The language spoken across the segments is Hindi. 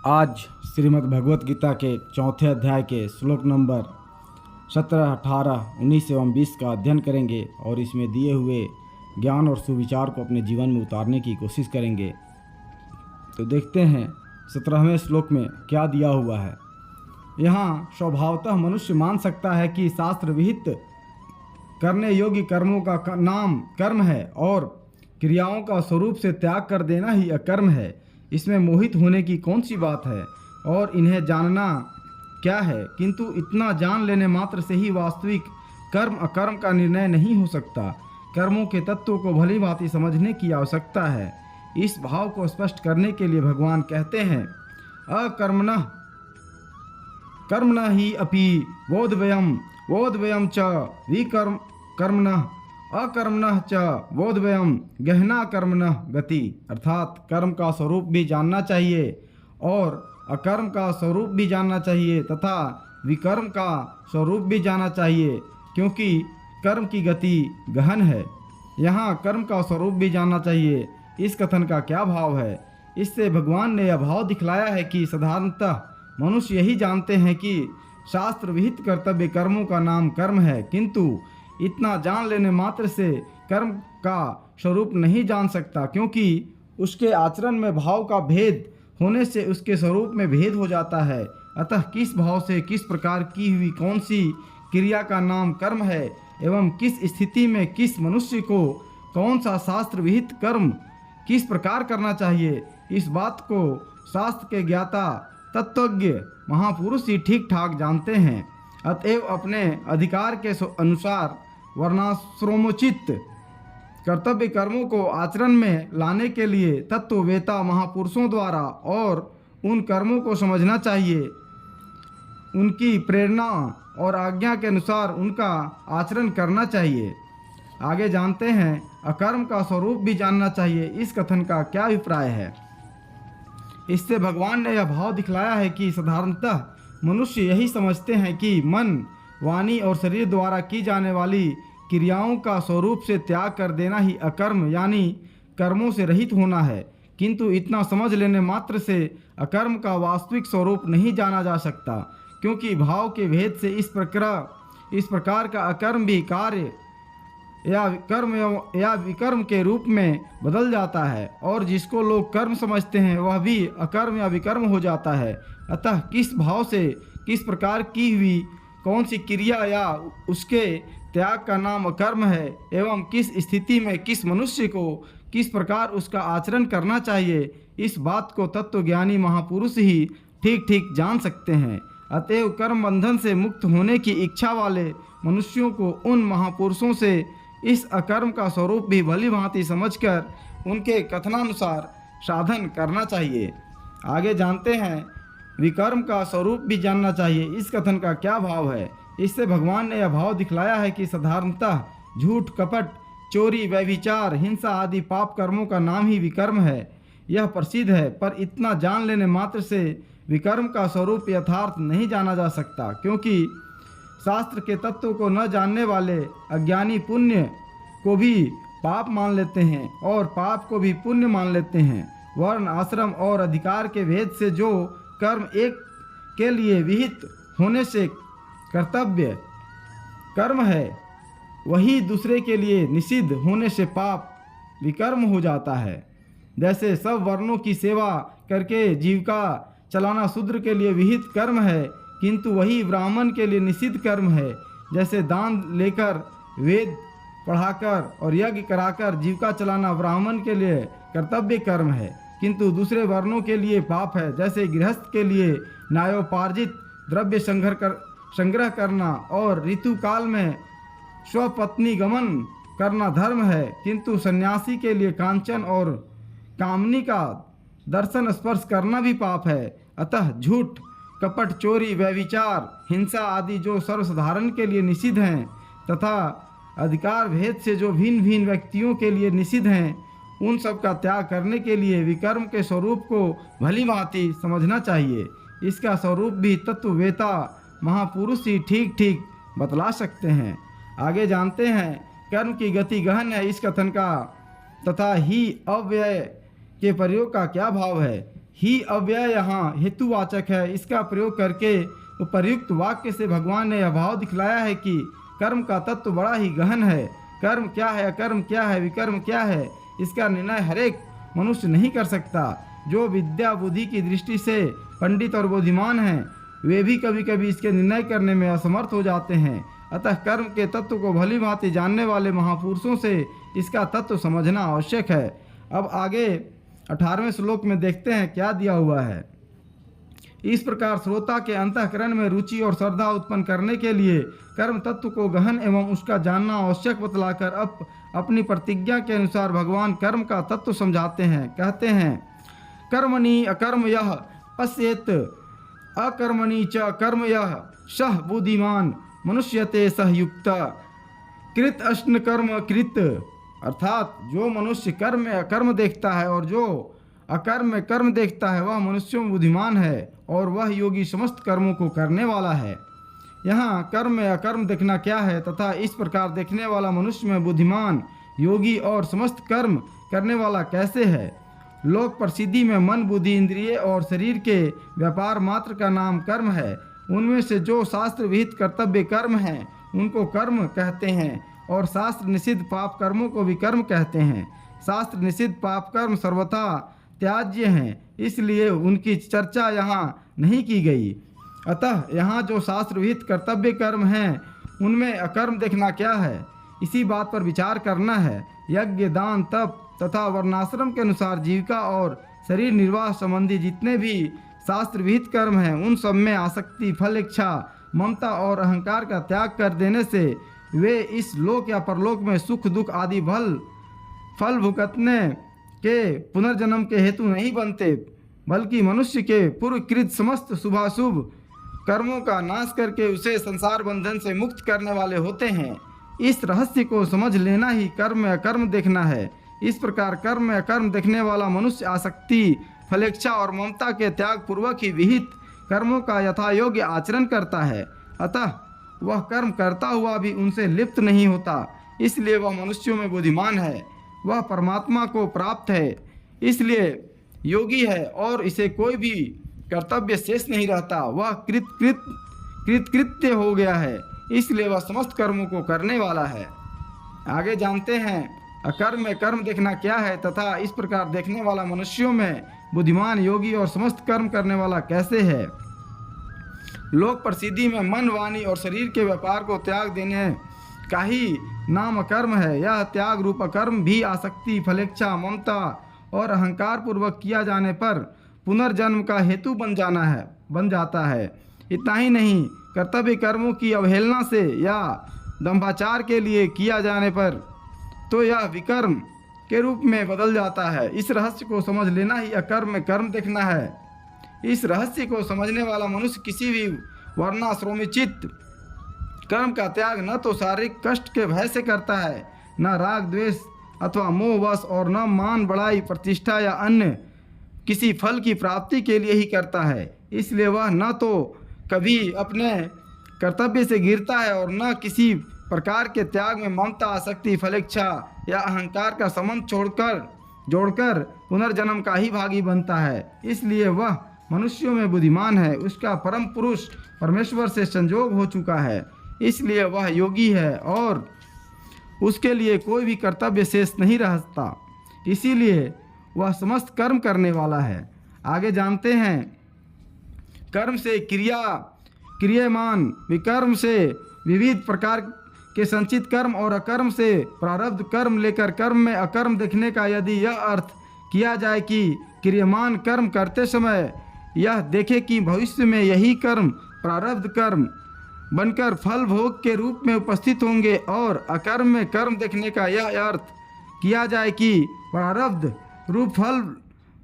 आज श्रीमद् भगवत गीता के चौथे अध्याय के श्लोक नंबर 17, 18, 19 एवं 20 का अध्ययन करेंगे और इसमें दिए हुए ज्ञान और सुविचार को अपने जीवन में उतारने की कोशिश करेंगे। तो देखते हैं 17वें श्लोक में क्या दिया हुआ है। यहाँ स्वभावतः मनुष्य मान सकता है कि शास्त्र विहित करने योग्य कर्मों का नाम कर्म है और क्रियाओं का स्वरूप से त्याग कर देना ही अकर्म है। इसमें मोहित होने की कौन सी बात है और इन्हें जानना क्या है, किंतु इतना जान लेने मात्र से ही वास्तविक कर्म अकर्म का निर्णय नहीं हो सकता। कर्मों के तत्वों को भली भांति समझने की आवश्यकता है। इस भाव को स्पष्ट करने के लिए भगवान कहते हैं, अकर्मणः कर्मणः ही अपि बोधव्यम च विकर्मणः अकर्मणः च बोधव्यम गहना कर्मणः गति। अर्थात कर्म का स्वरूप भी जानना चाहिए और अकर्म का स्वरूप भी जानना चाहिए तथा विकर्म का स्वरूप भी जानना चाहिए, क्योंकि कर्म की गति गहन है। यहाँ कर्म का स्वरूप भी जानना चाहिए, इस कथन का क्या भाव है? इससे भगवान ने यह भाव दिखलाया है कि साधारणतः मनुष्य यही जानते हैं कि शास्त्र विहित कर्तव्य कर्मों का नाम कर्म है, किंतु इतना जान लेने मात्र से कर्म का स्वरूप नहीं जान सकता, क्योंकि उसके आचरण में भाव का भेद होने से उसके स्वरूप में भेद हो जाता है। अतः किस भाव से किस प्रकार की हुई कौन सी क्रिया का नाम कर्म है एवं किस स्थिति में किस मनुष्य को कौन सा शास्त्र विहित कर्म किस प्रकार करना चाहिए, इस बात को शास्त्र के ज्ञाता तत्वज्ञ महापुरुष ही ठीक ठाक जानते हैं। अतएव अपने अधिकार के अनुसार वर्णाश्रमोचित कर्तव्य कर्मों को आचरण में लाने के लिए तत्ववेता महापुरुषों द्वारा और उन कर्मों को समझना चाहिए। उनकी प्रेरणा और आज्ञा के अनुसार उनका आचरण करना चाहिए। आगे जानते हैं, अकर्म का स्वरूप भी जानना चाहिए। इस कथन का क्या अभिप्राय है? इससे भगवान ने यह भाव दिखलाया है कि साधारणतः मनुष्य यही समझते हैं कि मन, वाणी और शरीर द्वारा की जाने वाली क्रियाओं का स्वरूप से त्याग कर देना ही अकर्म यानी कर्मों से रहित होना है, किंतु इतना समझ लेने मात्र से अकर्म का वास्तविक स्वरूप नहीं जाना जा सकता, क्योंकि भाव के भेद से इस प्रकार का अकर्म भी कार्य या कर्म या विकर्म के रूप में बदल जाता है और जिसको लोग कर्म समझते हैं वह भी अकर्म या विकर्म हो जाता है। अतः किस भाव से किस प्रकार की हुई कौन सी क्रिया या उसके त्याग का नाम अकर्म है एवं किस स्थिति में किस मनुष्य को किस प्रकार उसका आचरण करना चाहिए, इस बात को तत्वज्ञानी महापुरुष ही ठीक ठीक जान सकते हैं। अतएव कर्म बंधन से मुक्त होने की इच्छा वाले मनुष्यों को उन महापुरुषों से इस अकर्म का स्वरूप भी भली भांति समझकर उनके कथनानुसार साधन करना चाहिए। आगे जानते हैं, विकर्म का स्वरूप भी जानना चाहिए। इस कथन का क्या भाव है? इससे भगवान ने यह भाव दिखलाया है कि साधारणतः झूठ, कपट, चोरी, व्यभिचार, हिंसा आदि पाप कर्मों का नाम ही विकर्म है। यह प्रसिद्ध है, पर इतना जान लेने मात्र से विकर्म का स्वरूप यथार्थ नहीं जाना जा सकता, क्योंकि शास्त्र के तत्व को न जानने वाले अज्ञानी पुण्य को भी पाप मान लेते हैं और पाप को भी पुण्य मान लेते हैं। वर्ण, आश्रम और अधिकार के भेद से जो कर्म एक के लिए विहित होने से कर्तव्य कर्म है, वही दूसरे के लिए निषिद्ध होने से पाप विकर्म हो जाता है। जैसे सब वर्णों की सेवा करके जीविका चलाना शूद्र के लिए विहित कर्म है, किंतु वही ब्राह्मण के लिए निषिद्ध कर्म है। जैसे दान लेकर, वेद पढ़ाकर और यज्ञ कराकर जीविका चलाना ब्राह्मण के लिए कर्तव्य कर्म है, किंतु दूसरे वर्णों के लिए पाप है। जैसे गृहस्थ के लिए न्यायोपार्जित द्रव्य संग्रह करना और ऋतुकाल में स्वपत्नी गमन करना धर्म है, किंतु सन्यासी के लिए कांचन और कामनी का दर्शन स्पर्श करना भी पाप है। अतः झूठ, कपट, चोरी, व्यभिचार, हिंसा आदि जो सर्वसाधारण के लिए निषिद्ध हैं तथा अधिकार भेद से जो भिन्न भिन्न व्यक्तियों के लिए निषिद्ध हैं, उन सब का त्याग करने के लिए विकर्म के स्वरूप को भली भांति समझना चाहिए। इसका स्वरूप भी तत्ववेता महापुरुष ही ठीक ठीक बतला सकते हैं। आगे जानते हैं, कर्म की गति गहन है। इस कथन का तथा ही अव्यय के प्रयोग का क्या भाव है? ही अव्यय यहाँ हेतुवाचक है। इसका प्रयोग करके उपर्युक्त वाक्य से भगवान ने यह भाव दिखलाया है कि कर्म का तत्व बड़ा ही गहन है। कर्म क्या है, अकर्म क्या है, विकर्म क्या है, इसका निर्णय हरेक मनुष्य नहीं कर सकता। जो विद्या बुद्धि की दृष्टि से पंडित और बुद्धिमान हैं वे भी कभी कभी इसके निर्णय करने में असमर्थ हो जाते हैं। अतः कर्म के तत्व को भली भांति जानने वाले महापुरुषों से इसका तत्व समझना आवश्यक है। अब आगे 18वें श्लोक में देखते हैं क्या दिया हुआ है। इस प्रकार श्रोता के अंतःकरण में रुचि और श्रद्धा उत्पन्न करने के लिए कर्म तत्व को गहन एवं उसका जानना आवश्यक बतलाकर अपनी प्रतिज्ञा के अनुसार भगवान कर्म का तत्व समझाते हैं। कहते हैं, कर्मणि अकर्म यः पश्येत अकर्मणि च कर्म यः सः बुद्धिमान मनुष्यते सह युक्त कृत अश्न कर्म कृत। अर्थात जो मनुष्य कर्म में अकर्म देखता है और जो अकर्म में कर्म देखता है वह मनुष्यों में बुद्धिमान है और वह योगी समस्त कर्मों को करने वाला है। यहाँ कर्म में अकर्म देखना क्या है तथा इस प्रकार देखने वाला मनुष्य में बुद्धिमान, योगी और समस्त कर्म करने वाला कैसे है। लोक प्रसिद्धि में मन, बुद्धि, इंद्रिय और शरीर के व्यापार मात्र का नाम कर्म है। उनमें से जो शास्त्र विहित कर्तव्य कर्म हैं उनको कर्म कहते हैं और शास्त्र निषिद्ध पाप कर्मों को भी कर्म कहते हैं। शास्त्र निषिद्ध पाप कर्म सर्वथा त्याज्य हैं, इसलिए उनकी चर्चा यहाँ नहीं की गई। अतः यहाँ जो शास्त्र विहित कर्तव्य कर्म हैं उनमें अकर्म देखना क्या है, इसी बात पर विचार करना है। यज्ञ, दान, तप तथा वर्णाश्रम के अनुसार जीविका और शरीर निर्वाह संबंधी जितने भी शास्त्र विहित कर्म हैं उन सब में आसक्ति, फल इच्छा, ममता और अहंकार का त्याग कर देने से वे इस लोक या परलोक में सुख दुख आदि फल भुगतने के पुनर्जन्म के हेतु नहीं बनते, बल्कि मनुष्य के पूर्वकृत समस्त शुभाशुभ कर्मों का नाश करके उसे संसार बंधन से मुक्त करने वाले होते हैं। इस रहस्य को समझ लेना ही कर्म में अकर्म देखना है। इस प्रकार कर्म में अकर्म देखने वाला मनुष्य आसक्ति, फलेच्छा और ममता के त्याग पूर्वक ही विहित कर्मों का यथा योग्य आचरण करता है। अतः वह कर्म करता हुआ भी उनसे लिप्त नहीं होता, इसलिए वह मनुष्यों में बुद्धिमान है। वह परमात्मा को प्राप्त है, इसलिए योगी है और इसे कोई भी कर्तव्य शेष नहीं रहता। वह कृतकृत्य हो गया है, इसलिए वह समस्त कर्मों को करने वाला है। आगे जानते हैं अकर्म में कर्म देखना क्या है तथा इस प्रकार देखने वाला मनुष्यों में बुद्धिमान, योगी और समस्त कर्म करने वाला कैसे है। लोक प्रसिद्धि में मन, वाणी और शरीर के व्यापार को त्याग देने का ही नाम अकर्म है। यह त्याग रूप कर्म भी आसक्ति, फलेच्छा, ममता और अहंकार पूर्वक किया जाने पर पुनर्जन्म का हेतु बन जाता है। इतना ही नहीं, कर्तव्य कर्मों की अवहेलना से या दंभाचार के लिए किया जाने पर तो यह विकर्म के रूप में बदल जाता है। इस रहस्य को समझ लेना ही अकर्म में कर्म देखना है। इस रहस्य को समझने वाला मनुष्य किसी भी वर्णाश्रमोचित कर्म का त्याग न तो शारीरिक कष्ट के भय से करता है, न राग द्वेष अथवा मोहवश और न मान बढ़ाई, प्रतिष्ठा या अन्य किसी फल की प्राप्ति के लिए ही करता है। इसलिए वह न तो कभी अपने कर्तव्य से गिरता है और न किसी प्रकार के त्याग में ममता, आसक्ति, फलेच्छा या अहंकार का संबंध जोड़कर पुनर्जन्म का ही भागी बनता है। इसलिए वह मनुष्यों में बुद्धिमान है, उसका परम पुरुष परमेश्वर से संजोग हो चुका है, इसलिए वह योगी है और उसके लिए कोई भी कर्तव्य शेष नहीं रहता, इसीलिए वह समस्त कर्म करने वाला है। आगे जानते हैं कर्म से क्रियमान, विकर्म से विविध प्रकार के संचित कर्म और अकर्म से प्रारब्ध कर्म लेकर कर्म में अकर्म देखने का यदि यह अर्थ किया जाए कि क्रियमान कर्म करते समय यह देखे कि भविष्य में यही कर्म प्रारब्ध कर्म बनकर फल भोग के रूप में उपस्थित होंगे, और अकर्म में कर्म देखने का यह अर्थ किया जाए कि प्रारब्ध रूप फल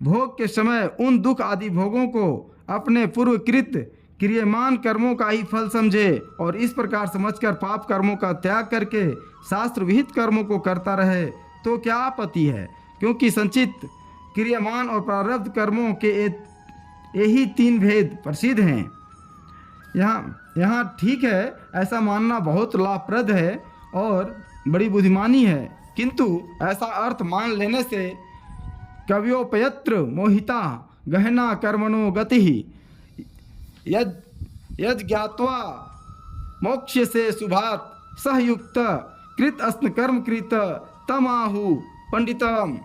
भोग के समय उन दुख आदि भोगों को अपने पूर्वकृत क्रियमान कर्मों का ही फल समझे और इस प्रकार समझकर पाप कर्मों का त्याग करके शास्त्र विहित कर्मों को करता रहे तो क्या आपत्ति है, क्योंकि संचित क्रियमान और प्रारब्ध कर्मों के यही तीन भेद प्रसिद्ध हैं। यहाँ ठीक है, ऐसा मानना बहुत लाभप्रद है और बड़ी बुद्धिमानी है, किंतु ऐसा अर्थ मान लेने से कव्योपयत्र मोहिता गहना कर्मणो गति यज ज्ञात्वा मोक्ष से शुभात सहयुक्त कृत अस्न कर्म कृत तमाहु पंडितम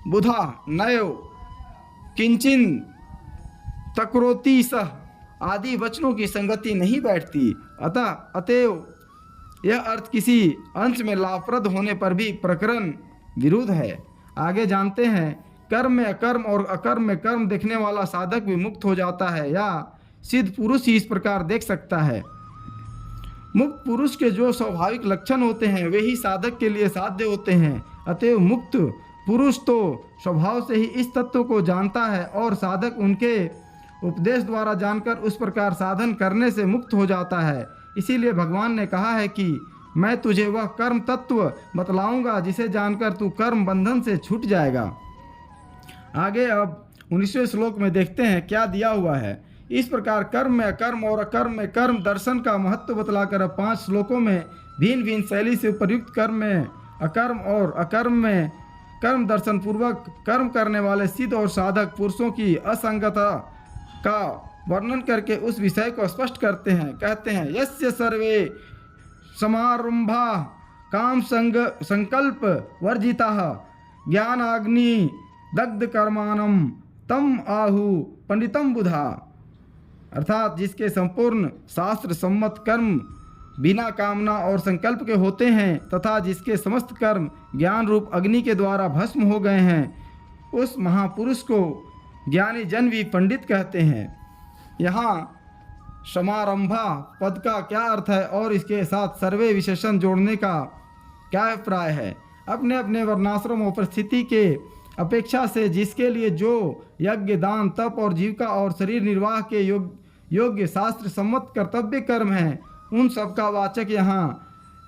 बुधा नयो किंचिन तकरोति सह आदि वचनों की संगति नहीं बैठती। अतएव यह अर्थ किसी अंश में लाभप्रद होने पर भी प्रकरण विरुद्ध है। आगे जानते हैं, कर्म में अकर्म और अकर्म में कर्म देखने वाला साधक भी मुक्त हो जाता है या सिद्ध पुरुष ही इस प्रकार देख सकता है। मुक्त पुरुष के जो स्वाभाविक लक्षण होते हैं वे ही साधक के लिए साध्य होते हैं। अतएव मुक्त पुरुष तो स्वभाव से ही इस तत्व को जानता है और साधक उनके उपदेश द्वारा जानकर उस प्रकार साधन करने से मुक्त हो जाता है। इसीलिए भगवान ने कहा है कि मैं तुझे वह कर्म तत्व बतलाऊंगा जिसे जानकर तू कर्म बंधन से छूट जाएगा। आगे अब 19वें श्लोक में देखते हैं क्या दिया हुआ है। इस प्रकार कर्म में अकर्म और अकर्म में कर्म दर्शन का महत्व बतलाकर अब 5 श्लोकों में भिन्न भिन्न शैली से उपर्युक्त कर्म में अकर्म और अकर्म में कर्म दर्शन पूर्वक कर्म करने वाले सिद्ध और साधक पुरुषों की असंगता का वर्णन करके उस विषय को स्पष्ट करते हैं। कहते हैं, यस्य सर्वे समारंभा काम संकल्प वर्जिता ज्ञानाग्नि दग्ध कर्माणम तम आहु पंडितम बुधा। अर्थात जिसके संपूर्ण शास्त्र सम्मत कर्म बिना कामना और संकल्प के होते हैं तथा जिसके समस्त कर्म ज्ञान रूप अग्नि के द्वारा भस्म हो गए हैं, उस महापुरुष को ज्ञानी जन भी पंडित कहते हैं। यहाँ समारंभा पद का क्या अर्थ है और इसके साथ सर्वे विशेषण जोड़ने का क्या अभिप्राय है? अपने अपने वर्णाश्रम और परिस्थिति के अपेक्षा से जिसके लिए जो यज्ञ दान तप और जीविका और शरीर निर्वाह के योग्य शास्त्र सम्मत कर्तव्य कर्म हैं, उन सब का वाचक यहाँ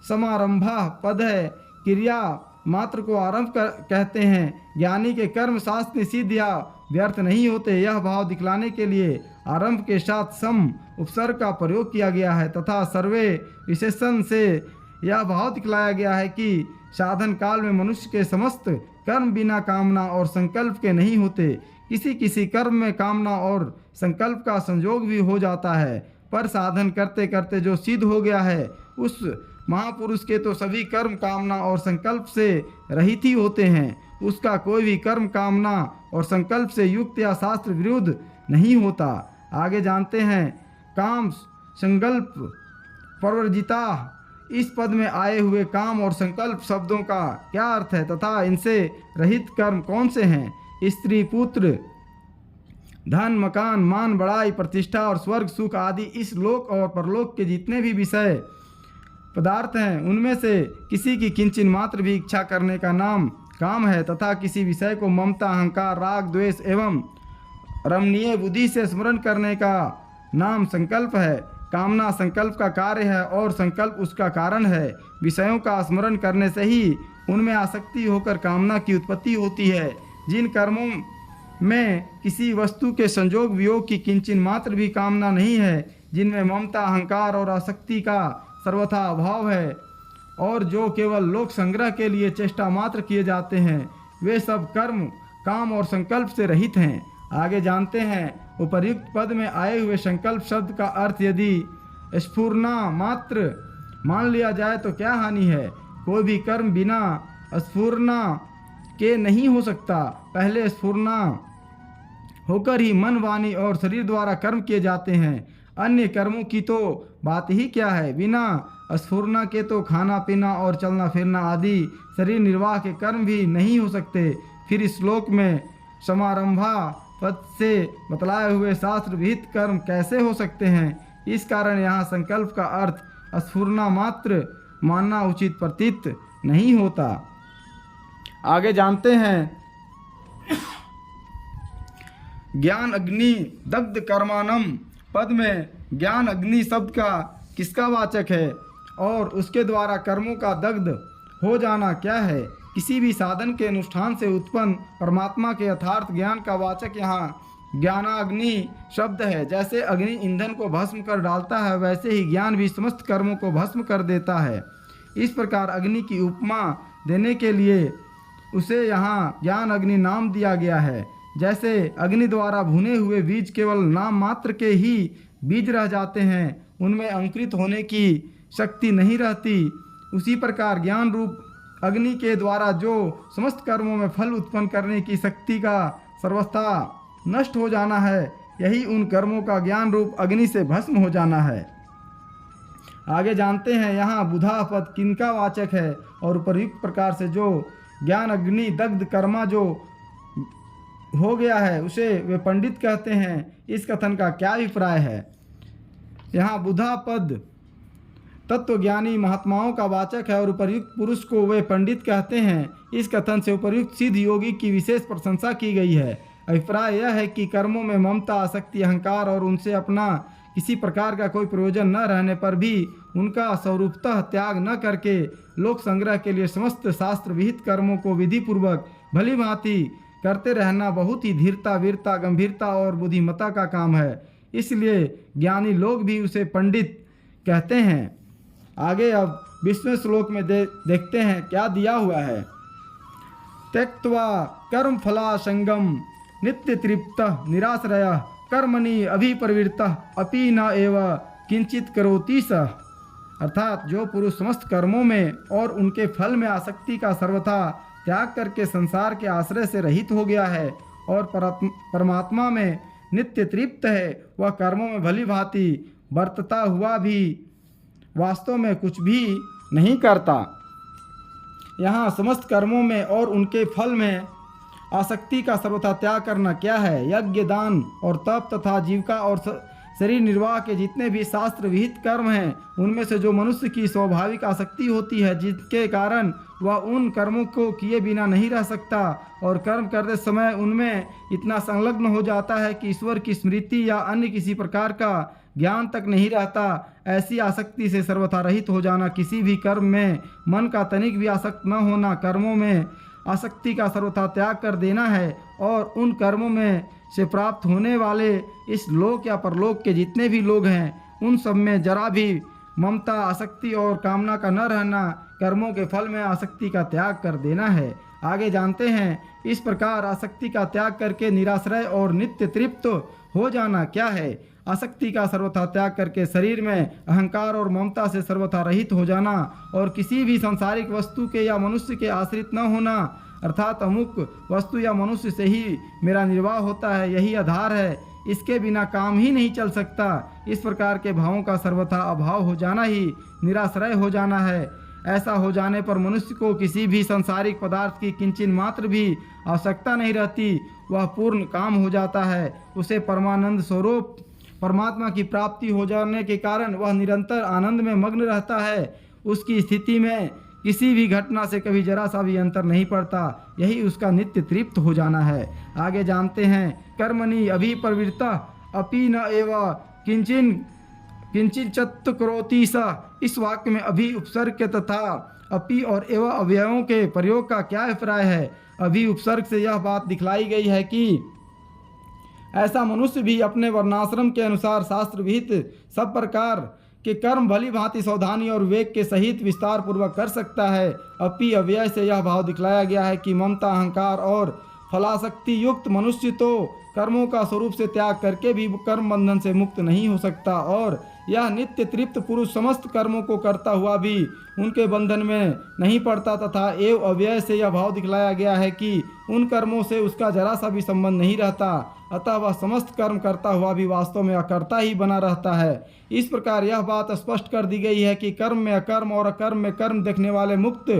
समारंभा पद है। क्रिया मात्र को आरंभ कहते हैं। ज्ञानी के कर्म शास्त्र सिद्ध या व्यर्थ नहीं होते, यह भाव दिखलाने के लिए आरंभ के साथ सम उपसर्ग का प्रयोग किया गया है तथा सर्वे विशेषण से यह भाव दिखलाया गया है कि साधन काल में मनुष्य के समस्त कर्म बिना कामना और संकल्प के नहीं होते। किसी किसी कर्म में कामना और संकल्प का संयोग भी हो जाता है, पर साधन करते करते जो सिद्ध हो गया है उस महापुरुष के तो सभी कर्म कामना और संकल्प से रहित ही होते हैं। उसका कोई भी कर्म कामना और संकल्प से युक्त या शास्त्र विरुद्ध नहीं होता। आगे जानते हैं, काम संकल्प प्रवर्जिता, इस पद में आए हुए काम और संकल्प शब्दों का क्या अर्थ है तथा इनसे रहित कर्म कौन से हैं? स्त्री पुत्र धन मकान मान बड़ाई प्रतिष्ठा और स्वर्ग सुख आदि इस लोक और परलोक के जितने भी विषय पदार्थ हैं उनमें से किसी की किंचिन मात्र भी इच्छा करने का नाम काम है तथा किसी विषय को ममता अहंकार राग द्वेष एवं रमणीय बुद्धि से स्मरण करने का नाम संकल्प है। कामना संकल्प का कार्य है और संकल्प उसका कारण है। विषयों का स्मरण करने से ही उनमें आसक्ति होकर कामना की उत्पत्ति होती है। जिन कर्मों में किसी वस्तु के संयोग वियोग की किंचिन मात्र भी कामना नहीं है, जिनमें ममता अहंकार और आसक्ति का सर्वथा अभाव है और जो केवल लोक संग्रह के लिए चेष्टा मात्र किए जाते हैं, वे सब कर्म काम और संकल्प से रहित हैं। आगे जानते हैं, उपर्युक्त पद में आए हुए संकल्प शब्द का अर्थ यदि स्फुरना मात्र मान लिया जाए तो क्या हानि है? कोई भी कर्म बिना स्फुरना के नहीं हो सकता। पहले स्फुरना होकर ही मन वाणी और शरीर द्वारा कर्म किए जाते हैं। अन्य कर्मों की तो बात ही क्या है। बिना स्फुरना के तो खाना पीना और चलना फिरना आदि शरीर निर्वाह के कर्म भी नहीं हो सकते। फिर इस श्लोक में समारंभा पद से बतलाए हुए शास्त्र विहित कर्म कैसे हो सकते हैं? इस कारण यहाँ संकल्प का अर्थ स्फुरना मात्र मानना उचित प्रतीत नहीं होता। आगे जानते हैं, ज्ञान अग्नि दग्ध कर्माणम पद में ज्ञान अग्नि शब्द का किसका वाचक है और उसके द्वारा कर्मों का दग्ध हो जाना क्या है? किसी भी साधन के अनुष्ठान से उत्पन्न परमात्मा के यथार्थ ज्ञान का वाचक यहाँ ज्ञानाग्नि शब्द है। जैसे अग्नि ईंधन को भस्म कर डालता है, वैसे ही ज्ञान भी समस्त कर्मों को भस्म कर देता है। इस प्रकार अग्नि की उपमा देने के लिए उसे यहाँ ज्ञान अग्नि नाम दिया गया है। जैसे अग्नि द्वारा भुने हुए बीज केवल नाम मात्र के ही बीज रह जाते हैं, उनमें अंकुरित होने की शक्ति नहीं रहती, उसी प्रकार ज्ञान रूप अग्नि के द्वारा जो समस्त कर्मों में फल उत्पन्न करने की शक्ति का सर्वथा नष्ट हो जाना है, यही उन कर्मों का ज्ञान रूप अग्नि से भस्म हो जाना है। आगे जानते हैं यहाँ बुधा पद किनका वाचक है और उपयुक्त प्रकार से जो ज्ञान अग्नि दग्ध कर्मा जो हो गया है उसे वे पंडित कहते हैं। इस कथन का क्या अभिप्राय है? यहाँ बुधा पद तत्वज्ञानी महात्माओं का वाचक है और उपर्युक्त पुरुष को वे पंडित कहते हैं। इस कथन से उपर्युक्त सिद्ध योगी की विशेष प्रशंसा की गई है। अभिप्राय यह है कि कर्मों में ममता, आसक्ति, अहंकार और उनसे अपना किसी प्रकार का कोई प्रयोजन न रहने पर भी उनका स्वरूपतः त्याग न करके लोक संग्रह के लिए समस्त शास्त्र विहित कर्मों को विधि पूर्वक भली भांति करते रहना बहुत ही धीरता, वीरता, गंभीरता और बुद्धिमत्ता का काम है। इसलिए ज्ञानी लोग भी उसे पंडित कहते हैं। आगे अब 20वें श्लोक में देखते हैं क्या दिया हुआ है। त्यक्त्वा कर्म फलासंगम नित्य तृप्त निराश्रय कर्मणि अभिप्रवृत्त अपि न एव किंचित करोति सः। अर्थात जो पुरुष समस्त कर्मों में और उनके फल में आसक्ति का सर्वथा त्याग करके संसार के आश्रय से रहित हो गया है और परमात्मा में नित्य तृप्त है, वह कर्मों में भली भांति बरतता हुआ भी वास्तव में कुछ भी नहीं करता। यहाँ समस्त कर्मों में और उनके फल में आसक्ति का सर्वथा त्याग करना क्या है? यज्ञ, दान और तप तथा जीविका और शरीर निर्वाह के जितने भी शास्त्र विहित कर्म हैं, उनमें से जो मनुष्य की स्वाभाविक आसक्ति होती है, जिसके कारण वह उन कर्मों को किए बिना नहीं रह सकता और कर्म करते समय उनमें इतना संलग्न हो जाता है कि ईश्वर की स्मृति या अन्य किसी प्रकार का ज्ञान तक नहीं रहता, ऐसी आसक्ति से सर्वथा रहित हो जाना, किसी भी कर्म में मन का तनिक भी आसक्त न होना, कर्मों में आसक्ति का सर्वथा त्याग कर देना है और उन कर्मों में से प्राप्त होने वाले इस लोक या परलोक के जितने भी लोग हैं, उन सब में जरा भी ममता, आसक्ति और कामना का न रहना, कर्मों के फल में आसक्ति का त्याग कर देना है। आगे जानते हैं इस प्रकार आसक्ति का त्याग करके निराश्रय और नित्य तृप्त हो जाना क्या है? आसक्ति का सर्वथा त्याग करके शरीर में अहंकार और ममता से सर्वथा रहित हो जाना और किसी भी सांसारिक वस्तु के या मनुष्य के आश्रित न होना, अर्थात अमुक वस्तु या मनुष्य से ही मेरा निर्वाह होता है, यही आधार है, इसके बिना काम ही नहीं चल सकता। इस प्रकार के भावों का सर्वथा अभाव हो जाना ही निराश्रय हो जाना है। ऐसा हो जाने पर मनुष्य को किसी भी सांसारिक पदार्थ की किंचित मात्र भी आवश्यकता नहीं रहती, वह पूर्ण काम हो जाता है। उसे परमानंद स्वरूप परमात्मा की प्राप्ति हो जाने के कारण वह निरंतर आनंद में मग्न रहता है। उसकी स्थिति में किसी भी घटना से कभी जरा सा भी अंतर नहीं पड़ता, यही उसका नित्य तृप्त हो जाना है। आगे जानते हैं कर्मणि अभिप्रवृत्ता अपि न एव किंचित चत्त करोति सः। इस वाक्य में अभि उपसर्ग के तथा अपि और एवं अवयवों के प्रयोग का क्या अभिप्राय है? अभि उपसर्ग से यह बात दिखलाई गई है कि ऐसा मनुष्य भी अपने वर्णाश्रम के अनुसार शास्त्र विहित सब प्रकार के कर्म भली भांति सावधानी और विवेक के सहित विस्तार पूर्वक कर सकता है। अपि अव्यय से यह भाव दिखलाया गया है कि ममता, अहंकार और फलासक्ति युक्त मनुष्य तो कर्मों का स्वरूप से त्याग करके भी कर्म बंधन से मुक्त नहीं हो सकता और यह नित्य तृप्त पुरुष समस्त कर्मों को करता हुआ भी उनके बंधन में नहीं पड़ता, तथा एवं अव्यय से यह भाव दिखलाया गया है कि उन कर्मों से उसका जरा सा भी संबंध नहीं रहता, अतः वह समस्त कर्म करता हुआ भी वास्तव में अकर्ता ही बना रहता है। इस प्रकार यह बात स्पष्ट कर दी गई है कि कर्म में अकर्म और अकर्म में कर्म देखने वाले मुक्त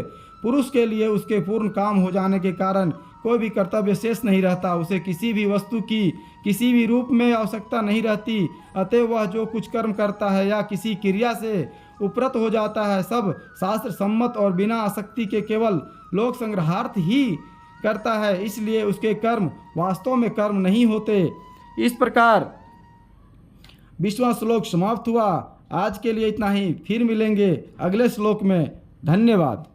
पुरुष के लिए उसके पूर्ण काम हो जाने के कारण कोई भी कर्तव्य शेष नहीं रहता, उसे किसी भी वस्तु की किसी भी रूप में आवश्यकता नहीं रहती। अतः वह जो कुछ कर्म करता है या किसी क्रिया से उपरत हो जाता है, सब शास्त्र सम्मत और बिना आसक्ति के केवल लोक संग्रहार्थ ही करता है, इसलिए उसके कर्म वास्तव में कर्म नहीं होते। इस प्रकार 20वां श्लोक समाप्त हुआ। आज के लिए इतना ही, फिर मिलेंगे अगले श्लोक में। धन्यवाद।